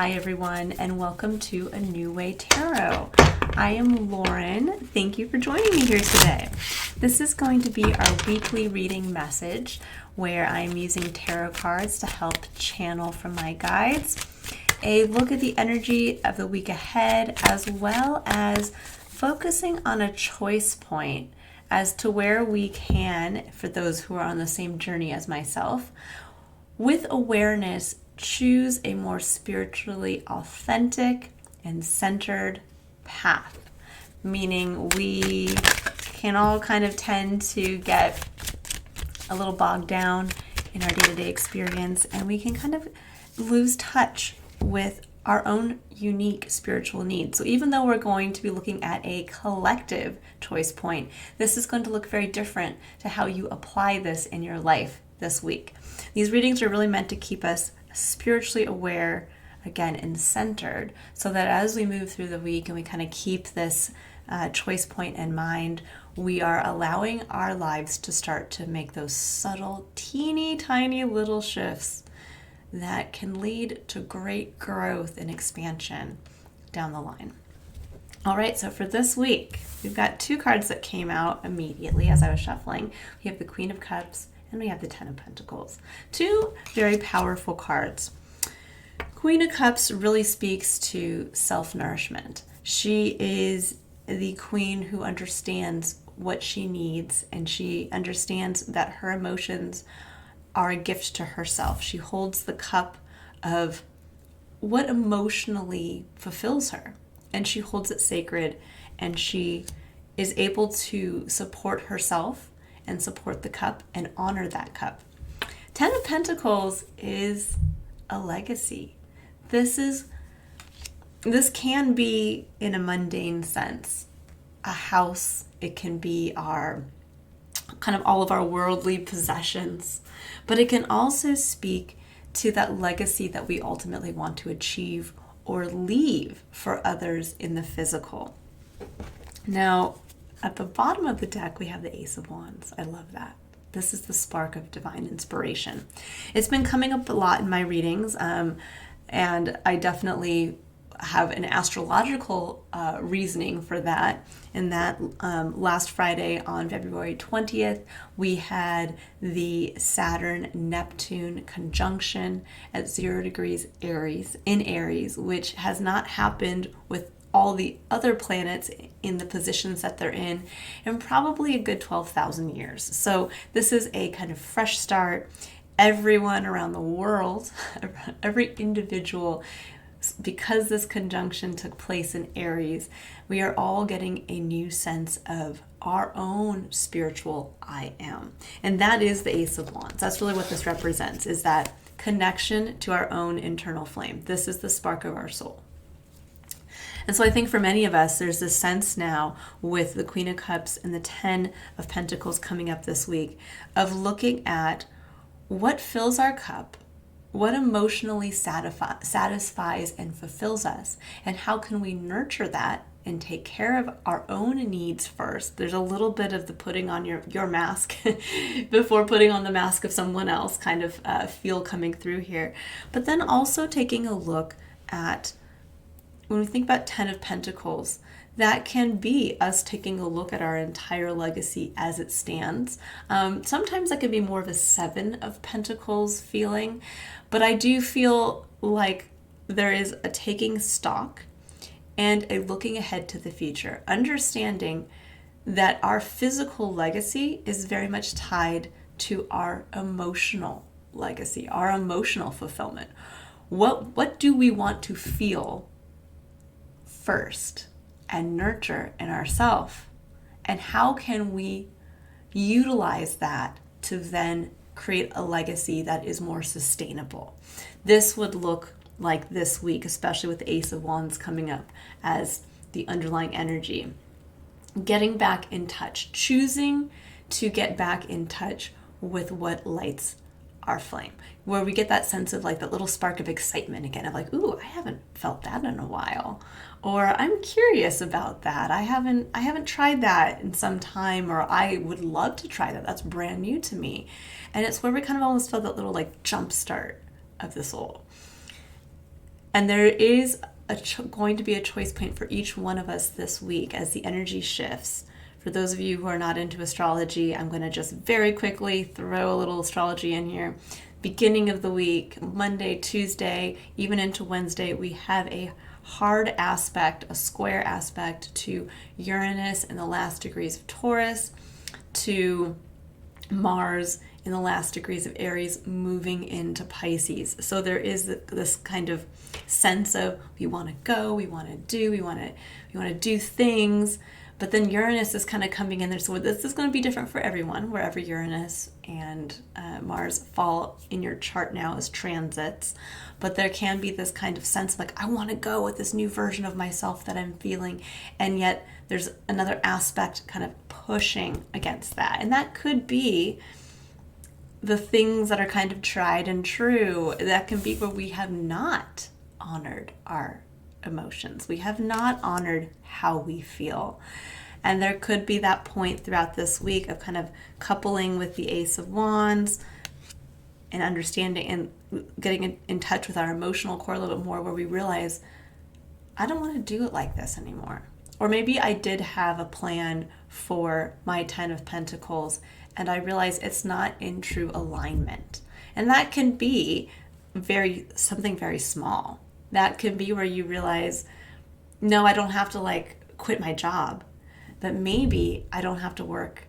Hi everyone, and welcome to A New Way Tarot. I am Lauren. Thank you for joining me here today. This is going to be our weekly reading message where I'm using tarot cards to help channel from my guides, a look at the energy of the week ahead, as well as focusing on a choice point as to where we can, for those who are on the same journey as myself, with awareness, choose a more spiritually authentic and centered path. Meaning we can all kind of tend to get a little bogged down in our day-to-day experience, and we can kind of lose touch with our own unique spiritual needs. So even though we're going to be looking at a collective choice point, this is going to look very different to how you apply this in your life this week. These readings are really meant to keep us spiritually aware, again, and centered, so that as we move through the week and we kind of keep this choice point in mind, we are allowing our lives to start to make those subtle, teeny tiny little shifts that can lead to great growth and expansion down the line. All right, so for this week, we've got two cards that came out immediately as I was shuffling. We have the Queen of Cups and we have the Ten of Pentacles. Two very powerful cards. Queen of Cups really speaks to self-nourishment. She is the queen who understands what she needs, and she understands that her emotions are a gift to herself. She holds the cup of what emotionally fulfills her, and she holds it sacred, and she is able to support herself and support the cup and honor that cup. Ten of Pentacles is a legacy. This can be, in a mundane sense, a house. It can be our kind of all of our worldly possessions, but it can also speak to that legacy that we ultimately want to achieve or leave for others in the physical. Now, at the bottom of the deck, we have the Ace of Wands. I love that. This is the spark of divine inspiration. It's been coming up a lot in my readings, and I definitely have an astrological reasoning for that. In that last Friday on February 20th, we had the Saturn-Neptune conjunction at 0 degrees Aries in Aries, which has not happened with all the other planets in the positions that they're in probably a good 12,000 years. So this is a kind of fresh start. Everyone around the world, every individual, because this conjunction took place in Aries, we are all getting a new sense of our own spiritual I am. And that is the Ace of Wands. That's really what this represents, is that connection to our own internal flame. This is the spark of our soul. And so I think for many of us, there's this sense now with the Queen of Cups and the Ten of Pentacles coming up this week of looking at what fills our cup, what emotionally satisfies and fulfills us, and how can we nurture that and take care of our own needs first. There's a little bit of the putting on your mask before putting on the mask of someone else kind of feel coming through here. But then also taking a look at, when we think about Ten of Pentacles, that can be us taking a look at our entire legacy as it stands. Sometimes that can be more of a Seven of Pentacles feeling, but I do feel like there is a taking stock and a looking ahead to the future, understanding that our physical legacy is very much tied to our emotional legacy, our emotional fulfillment. What do we want to feel first and nurture in ourselves, and how can we utilize that to then create a legacy that is more sustainable? This would look like this week, especially with the Ace of Wands coming up as the underlying energy. Getting back in touch, choosing to get back in touch with what lights our flame, where we get that sense of like that little spark of excitement again, of like, ooh, I haven't felt that in a while, or I'm curious about that. I haven't tried that in some time, or I would love to try that. That's brand new to me. And it's where we kind of almost feel that little like jump start of the soul. And there is going to be a choice point for each one of us this week as the energy shifts. For those of you who are not into astrology, I'm going to just very quickly throw a little astrology in here. Beginning of the week, Monday, Tuesday, even into Wednesday, we have a hard aspect, a square aspect to Uranus in the last degrees of Taurus, to Mars in the last degrees of Aries, moving into Pisces. So there is this kind of sense of we want to go, we want to do, we want to do things. But then Uranus is kind of coming in there. So this is going to be different for everyone, wherever Uranus and Mars fall in your chart now as transits. But there can be this kind of sense of like, I want to go with this new version of myself that I'm feeling. And yet there's another aspect kind of pushing against that. And that could be the things that are kind of tried and true. That can be where we have not honored our emotions. We have not honored how we feel. And there could be that point throughout this week of kind of coupling with the Ace of Wands and understanding and getting in touch with our emotional core a little bit more, where we realize, I don't want to do it like this anymore. Or maybe I did have a plan for my 10 of Pentacles and I realize it's not in true alignment. And that can be something very small. That can be where you realize, no, I don't have to like quit my job, but maybe I don't have to work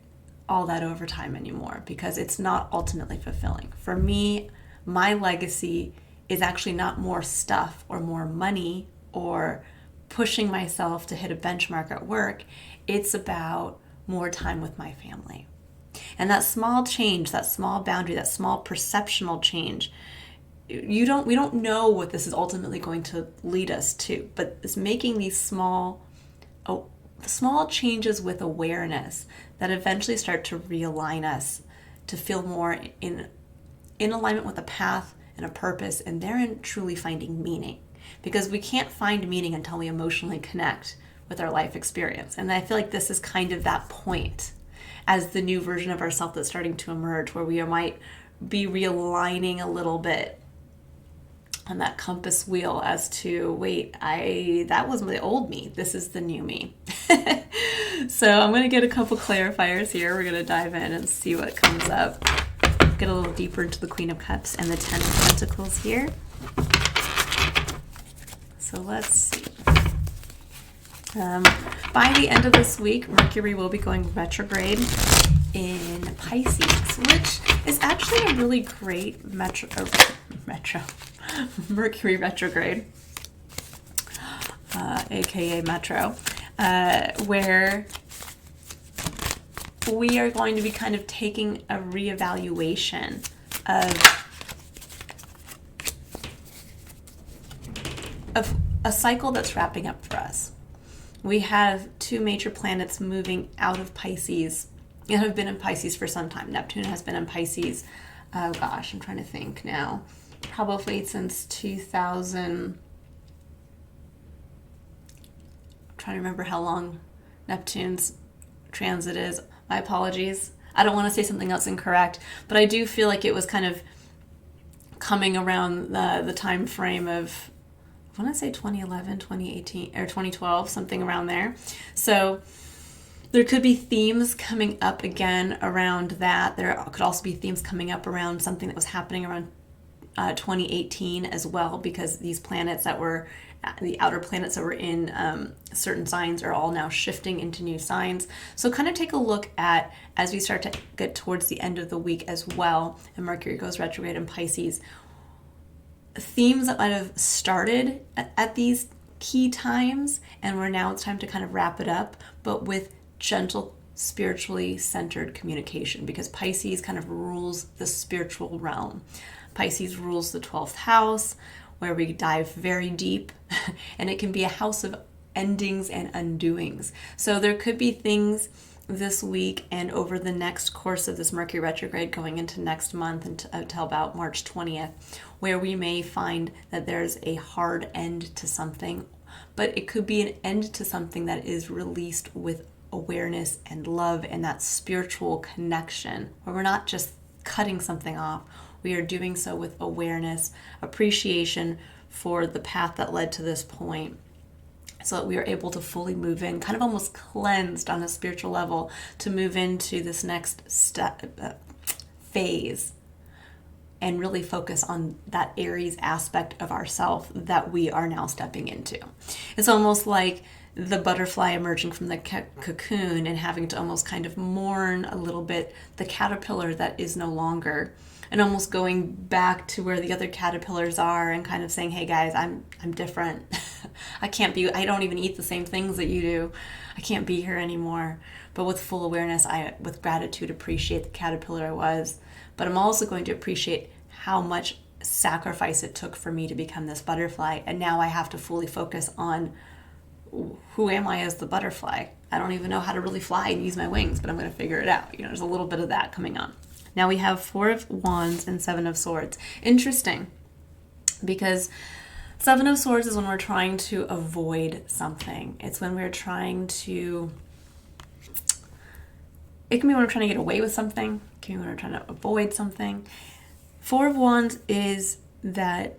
all that overtime anymore because it's not ultimately fulfilling. For me, my legacy is actually not more stuff or more money or pushing myself to hit a benchmark at work. It's about more time with my family. And that small change, that small boundary, that small perceptual change, we don't know what this is ultimately going to lead us to, but it's making these small changes with awareness that eventually start to realign us to feel more in alignment with a path and a purpose, and therein truly finding meaning. Because we can't find meaning until we emotionally connect with our life experience. And I feel like this is kind of that point as the new version of ourselves that's starting to emerge, where we might be realigning a little bit on that compass wheel as to, wait, that was the old me. This is the new me. So I'm going to get a couple clarifiers here. We're going to dive in and see what comes up. Get a little deeper into the Queen of Cups and the 10 of Pentacles here. So let's see. By the end of this week, Mercury will be going retrograde in Pisces, which is actually a really great Mercury retrograde, aka Metro, where we are going to be kind of taking a reevaluation of a cycle that's wrapping up for us. We have two major planets moving out of Pisces and have been in Pisces for some time. Neptune has been in Pisces, I'm trying to think now, probably since 2000. I'm trying to remember how long Neptune's transit is. My apologies. I don't want to say something else incorrect, but I do feel like it was kind of coming around the time frame of, I want to say 2011, 2018, or 2012, something around there. So there could be themes coming up again around that. There could also be themes coming up around something that was happening around 2018 as well, because these planets that were, the outer planets that were in certain signs are all now shifting into new signs. So kind of take a look at, as we start to get towards the end of the week as well, and Mercury goes retrograde in Pisces, themes that might have started at these key times, and now it's time to kind of wrap it up, but with gentle, spiritually centered communication, because Pisces kind of rules the spiritual realm. Pisces rules the 12th house, where we dive very deep, and it can be a house of endings and undoings. So there could be things this week and over the next course of this Mercury retrograde going into next month until about March 20th, where we may find that there's a hard end to something, but it could be an end to something that is released with awareness and love and that spiritual connection, where we're not just cutting something off. We are doing so with awareness, appreciation for the path that led to this point, so that we are able to fully move in, kind of almost cleansed on a spiritual level, to move into this next phase and really focus on that Aries aspect of ourself that we are now stepping into. It's almost like the butterfly emerging from the cocoon and having to almost kind of mourn a little bit the caterpillar that is no longer, and almost going back to where the other caterpillars are and kind of saying, hey guys, I'm different. I don't even eat the same things that you do. I can't be here anymore. But with full awareness, I, with gratitude, appreciate the caterpillar I was. But I'm also going to appreciate how much sacrifice it took for me to become this butterfly. And now I have to fully focus on who am I as the butterfly? I don't even know how to really fly and use my wings, but I'm going to figure it out. There's a little bit of that coming on. Now we have 4 of Wands and 7 of Swords. Interesting, because 7 of Swords is when we're trying to avoid something. It's when we're trying to, it can be when we're trying to get away with something. It can be when we're trying to avoid something. 4 of Wands is that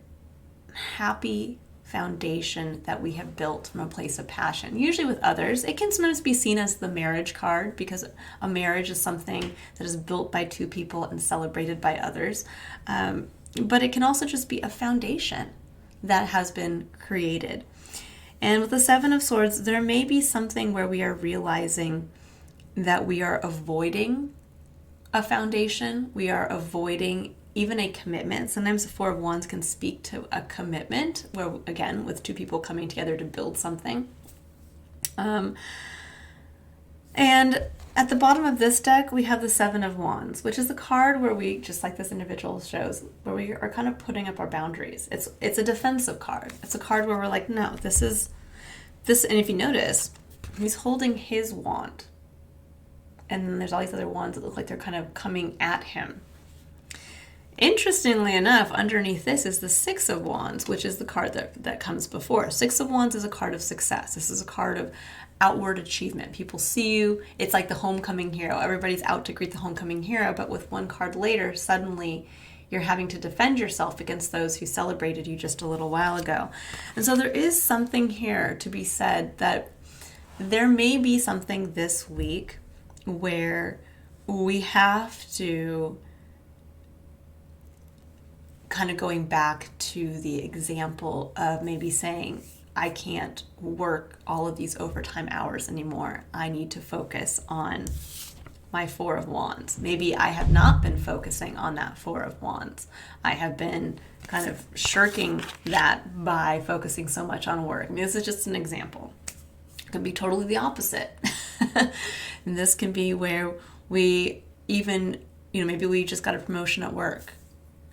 happy foundation that we have built from a place of passion, usually with others. It can sometimes be seen as the marriage card, because a marriage is something that is built by 2 people and celebrated by others. But it can also just be a foundation that has been created. And with the 7 of Swords, there may be something where we are realizing that we are avoiding a foundation. We are avoiding even a commitment. Sometimes the 4 of Wands can speak to a commitment, where, again, with 2 people coming together to build something. And at the bottom of this deck, we have the 7 of Wands, which is a card where we, just like this individual shows, where we are kind of putting up our boundaries. It's a defensive card. It's a card where we're like, no, this. And if you notice, he's holding his wand. And then there's all these other wands that look like they're kind of coming at him. Interestingly enough, underneath this is the 6 of Wands, which is the card that comes before. 6 of Wands is a card of success. This is a card of outward achievement. People see you. It's like the homecoming hero. Everybody's out to greet the homecoming hero, but with one card later, suddenly you're having to defend yourself against those who celebrated you just a little while ago. And so there is something here to be said, that there may be something this week where we have to, kind of going back to the example of maybe saying, I can't work all of these overtime hours anymore. I need to focus on my 4 of Wands. Maybe I have not been focusing on that 4 of Wands. I have been kind of shirking that by focusing so much on work. I mean, this is just an example. It could be totally the opposite. And this can be where we even, maybe we just got a promotion at work.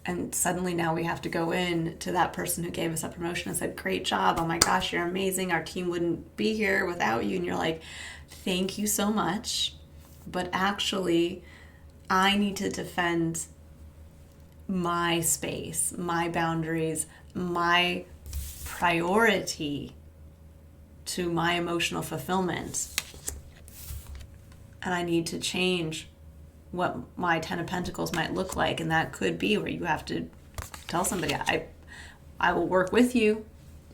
And suddenly now we have to go in to that person who gave us that promotion and said, great job. Oh my gosh, you're amazing. Our team wouldn't be here without you. And you're like, thank you so much. But actually, I need to defend my space, my boundaries, my priority to my emotional fulfillment. And I need to change what my 10 of Pentacles might look like. And that could be where you have to tell somebody, I will work with you,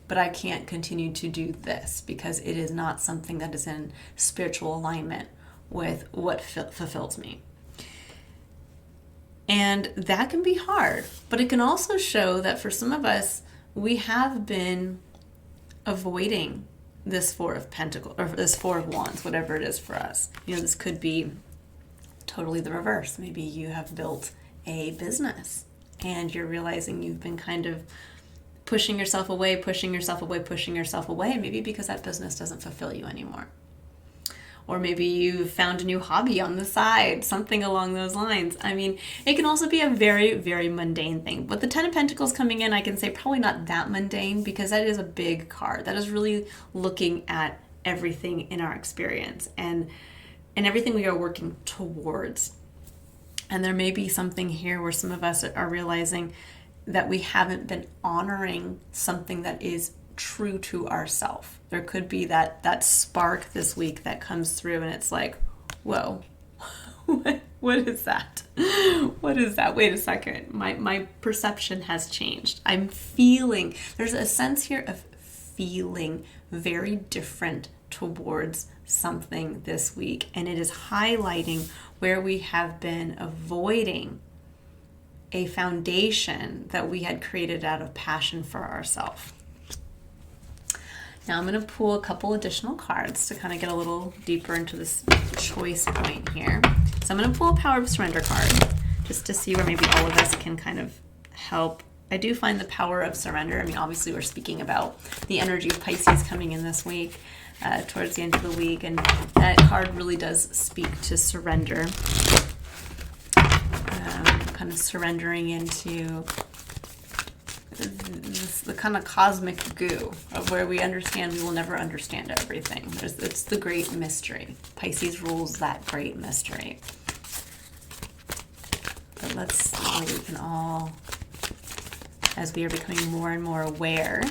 but I can't continue to do this because it is not something that is in spiritual alignment with what fulfills me. And that can be hard, but it can also show that for some of us, we have been avoiding this 4 of Pentacles, or this 4 of Wands, whatever it is for us. This could be totally the reverse. Maybe you have built a business and you're realizing you've been kind of pushing yourself away, maybe because that business doesn't fulfill you anymore. Or maybe you've found a new hobby on the side, something along those lines. I mean, it can also be a very, very mundane thing. But the 10 of Pentacles coming in, I can say probably not that mundane, because that is a big card. That is really looking at everything in our experience and everything we are working towards. And there may be something here where some of us are realizing that we haven't been honoring something that is true to ourself. There could be that spark this week that comes through and it's like, whoa, what is that? What is that? Wait a second. My perception has changed. I'm feeling, there's a sense here of feeling very different towards something this week. And it is highlighting where we have been avoiding a foundation that we had created out of passion for ourselves. Now I'm going to pull a couple additional cards to kind of get a little deeper into this choice point here. So I'm going to pull a Power of Surrender card just to see where maybe all of us can kind of help. I do find the Power of Surrender. I mean, obviously we're speaking about the energy of Pisces coming in this week, towards the end of the week, and that card really does speak to surrender. Kind of surrendering into the kind of cosmic goo of where we understand we will never understand everything. It's the great mystery. Pisces rules that great mystery. But let's see where we can all, as we are becoming more and more aware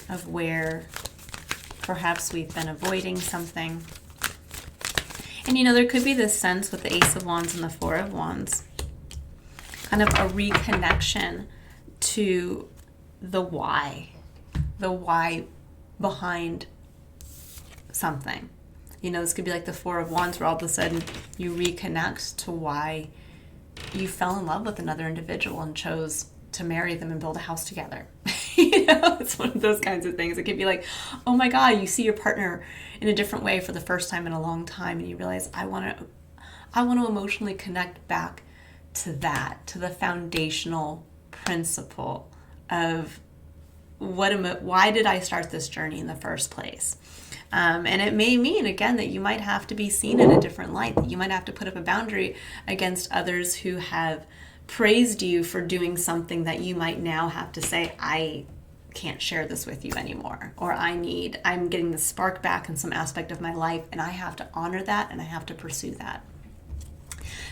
of where perhaps we've been avoiding something. And there could be this sense with the Ace of Wands and the Four of Wands, kind of a reconnection to the why behind something. This could be like the Four of Wands, where all of a sudden you reconnect to why you fell in love with another individual and chose to marry them and build a house together. It's one of those kinds of things. It could be like, oh my God, you see your partner in a different way for the first time in a long time, and you realize, I want to emotionally connect back to that, to the foundational principle of why did I start this journey in the first place? And it may mean, again, that you might have to be seen in a different light, that you might have to put up a boundary against others who have praised you for doing something that you might now have to say, I can't share this with you anymore, or I'm getting the spark back in some aspect of my life, and I have to honor that, and I have to pursue that.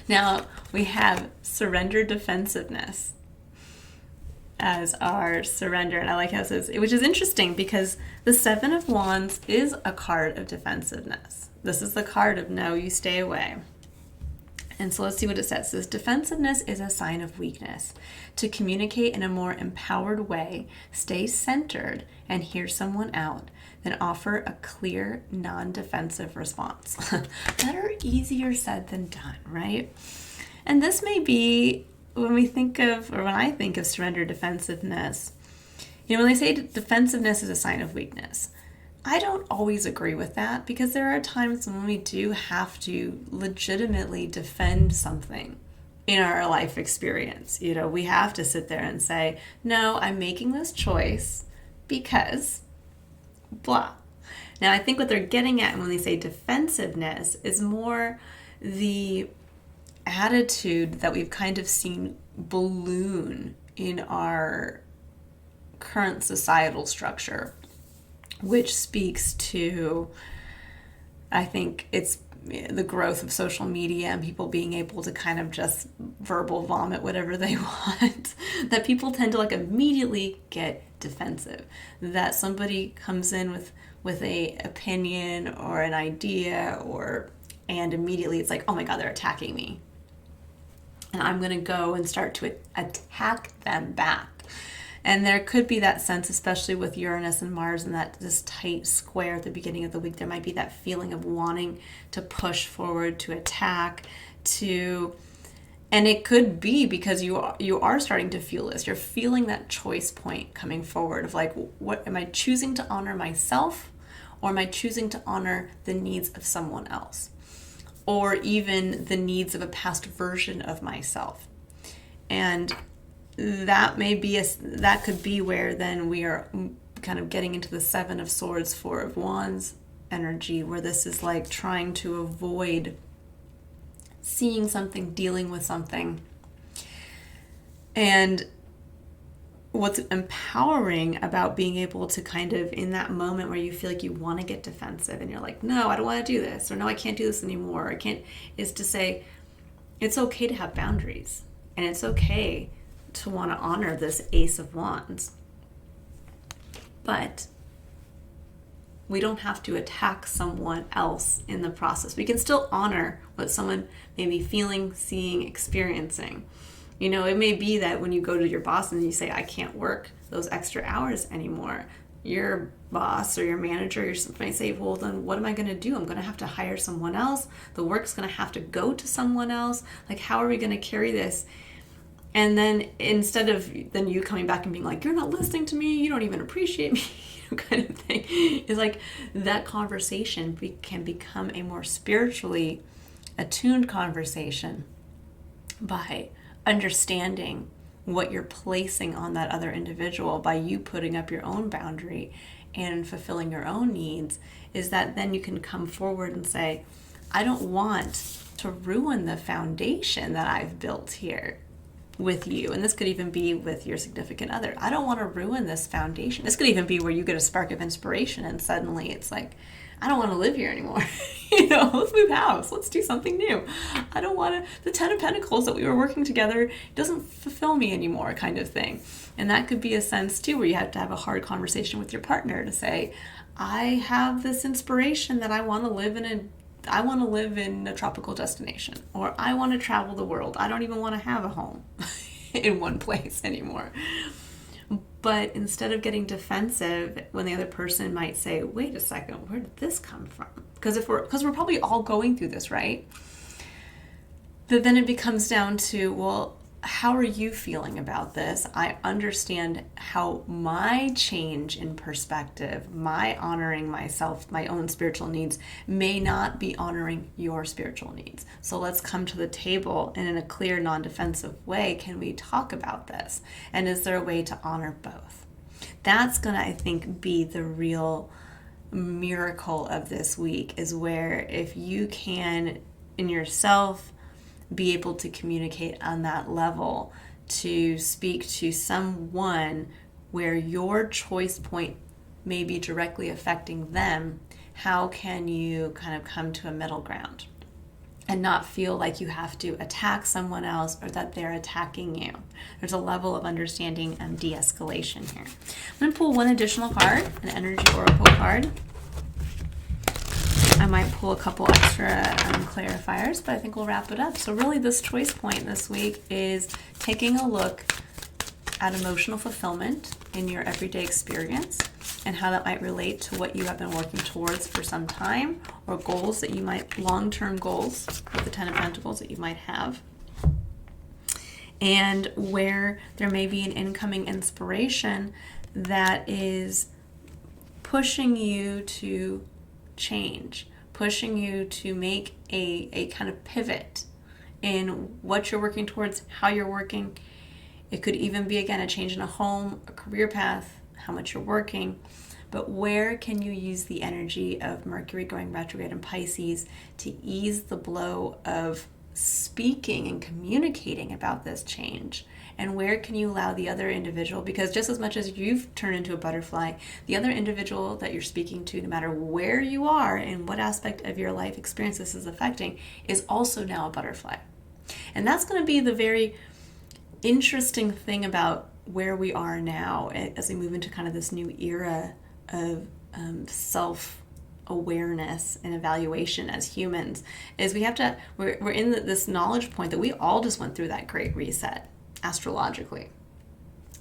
Now we have surrender defensiveness as our surrender, and I like how it says, which is interesting because the Seven of Wands is a card of defensiveness. This is the card of no, you stay away. And so let's see what it says. It says, defensiveness is a sign of weakness. To communicate in a more empowered way, stay centered and hear someone out, then offer a clear, non-defensive response. Better, easier said than done, right? And this may be when I think of surrender defensiveness, when they say defensiveness is a sign of weakness, I don't always agree with that, because there are times when we do have to legitimately defend something in our life experience. We have to sit there and say, no, I'm making this choice because blah. Now, I think what they're getting at when they say defensiveness is more the attitude that we've kind of seen balloon in our current societal structure, which speaks to, I think it's the growth of social media and people being able to kind of just verbal vomit whatever they want, that people tend to immediately get defensive, that somebody comes in with a opinion or an idea and immediately it's like, oh my God, they're attacking me. And I'm going to go and start to attack them back. And there could be that sense, especially with Uranus and Mars and this tight square at the beginning of the week, there might be that feeling of wanting to push forward, to attack, and it could be because you are starting to feel this. You're feeling that choice point coming forward of what am I choosing to honor myself, or am I choosing to honor the needs of someone else, or even the needs of a past version of myself? And that could be where then we are kind of getting into the Seven of Swords, Four of Wands energy, where this is trying to avoid seeing something, dealing with something. And what's empowering about being able to kind of, in that moment where you feel like you want to get defensive and you're like, no, I don't want to do this, or no, I can't do this anymore, I can't, is to say, it's okay to have boundaries, and it's okay to want to honor this Ace of Wands. But We don't have to attack someone else in the process. We can still honor what someone may be feeling, seeing, experiencing. You know, it may be that when you go to your boss and you say, I can't work those extra hours anymore, your boss or your manager might say, well, then what am I going to do? I'm going to have to hire someone else. The work's going to have to go to someone else. Like, how are we going to carry this? And then instead of then you coming back and being like, you're not listening to me, you don't even appreciate me, kind of thing, is like that conversation can become a more spiritually attuned conversation by understanding what you're placing on that other individual, by you putting up your own boundary and fulfilling your own needs, is that then you can come forward and say, I don't want to ruin the foundation that I've built here with you. And this could even be with your significant other. I don't want to ruin this foundation. This could even be where you get a spark of inspiration and suddenly it's like, I don't want to live here anymore. Let's move house. Let's do something new. I don't want to, the 10 of Pentacles that we were working together doesn't fulfill me anymore, kind of thing. And that could be a sense too, where you have to have a hard conversation with your partner to say, I have this inspiration that I want to live in a tropical destination, or I want to travel the world. I don't even want to have a home in one place anymore. But instead of getting defensive when the other person might say, wait a second, where did this come from? Because we're probably all going through this, right? But then it becomes down to, well, how are you feeling about this? I understand how my change in perspective, my honoring myself, my own spiritual needs, may not be honoring your spiritual needs. So let's come to the table, and in a clear, non-defensive way, can we talk about this? And is there a way to honor both? That's going to, I think, be the real miracle of this week, is where if you can, in yourself, be able to communicate on that level, to speak to someone where your choice point may be directly affecting them, how can you kind of come to a middle ground and not feel like you have to attack someone else or that they're attacking you? There's a level of understanding and de-escalation here. I'm going to pull one additional card, an energy oracle card. I might pull a couple extra clarifiers, but I think we'll wrap it up. So really this choice point this week is taking a look at emotional fulfillment in your everyday experience and how that might relate to what you have been working towards for some time, or goals that you might, long-term goals with the 10 of Pentacles that you might have, and where there may be an incoming inspiration that is pushing you to change, pushing you to make a kind of pivot in what you're working towards, how you're working. It could even be, again, a change in a home, a career path, how much you're working. But where can you use the energy of Mercury going retrograde in Pisces to ease the blow of speaking and communicating about this change? And where can you allow the other individual, because just as much as you've turned into a butterfly, the other individual that you're speaking to, no matter where you are and what aspect of your life experience this is affecting, is also now a butterfly. And that's going to be the very interesting thing about where we are now as we move into kind of this new era of self-awareness and evaluation as humans, is we're in this knowledge point that we all just went through that great reset astrologically.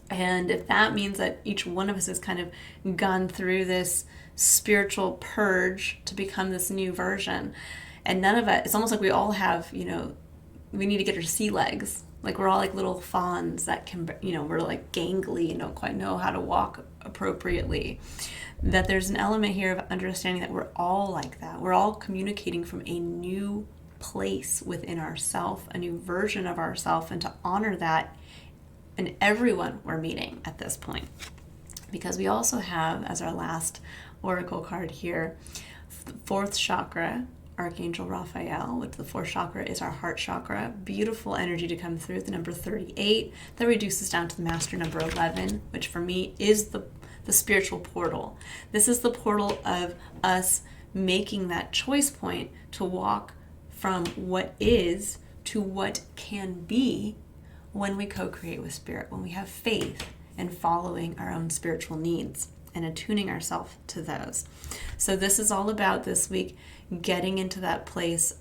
And if that means that each one of us has kind of gone through this spiritual purge to become this new version, and none of it, it's almost like we all have, we need to get our sea legs. Like we're all like little fawns that can, we're like gangly and don't quite know how to walk appropriately. That there's an element here of understanding that we're all like that. We're all communicating from a new place within ourself, a new version of ourself, and to honor that in everyone we're meeting at this point. Because we also have, as our last oracle card here, fourth chakra, Archangel Raphael, with the fourth chakra is our heart chakra. Beautiful energy to come through, the number 38. That reduces down to the master number 11, which for me is the spiritual portal. This is the portal of us making that choice point to walk from what is to what can be when we co-create with spirit, when we have faith in following our own spiritual needs and attuning ourselves to those. So this is all about this week getting into that place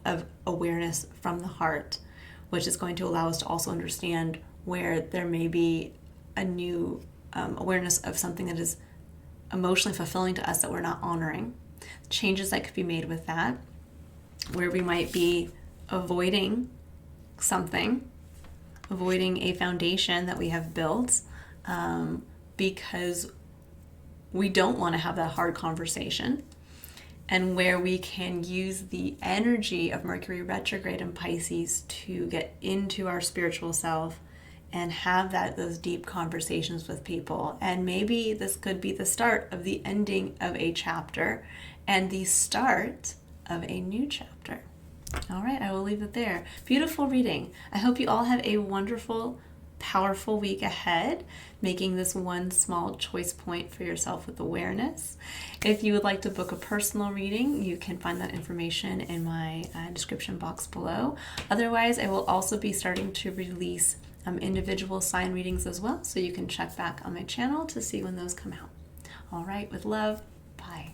of awareness from the heart, which is going to allow us to also understand where there may be a new awareness of something that is emotionally fulfilling to us that we're not honoring, changes that could be made with that, where we might be avoiding something, avoiding a foundation that we have built because we don't want to have that hard conversation, and where we can use the energy of Mercury retrograde in Pisces to get into our spiritual self and have those deep conversations with people. And maybe this could be the start of the ending of a chapter and the start of a new chapter. All right, I will leave it there. Beautiful reading. I hope you all have a wonderful, powerful week ahead, making this one small choice point for yourself with awareness. If you would like to book a personal reading, you can find that information in my description box below. Otherwise, I will also be starting to release individual sign readings as well, so you can check back on my channel to see when those come out. All right, with love, bye.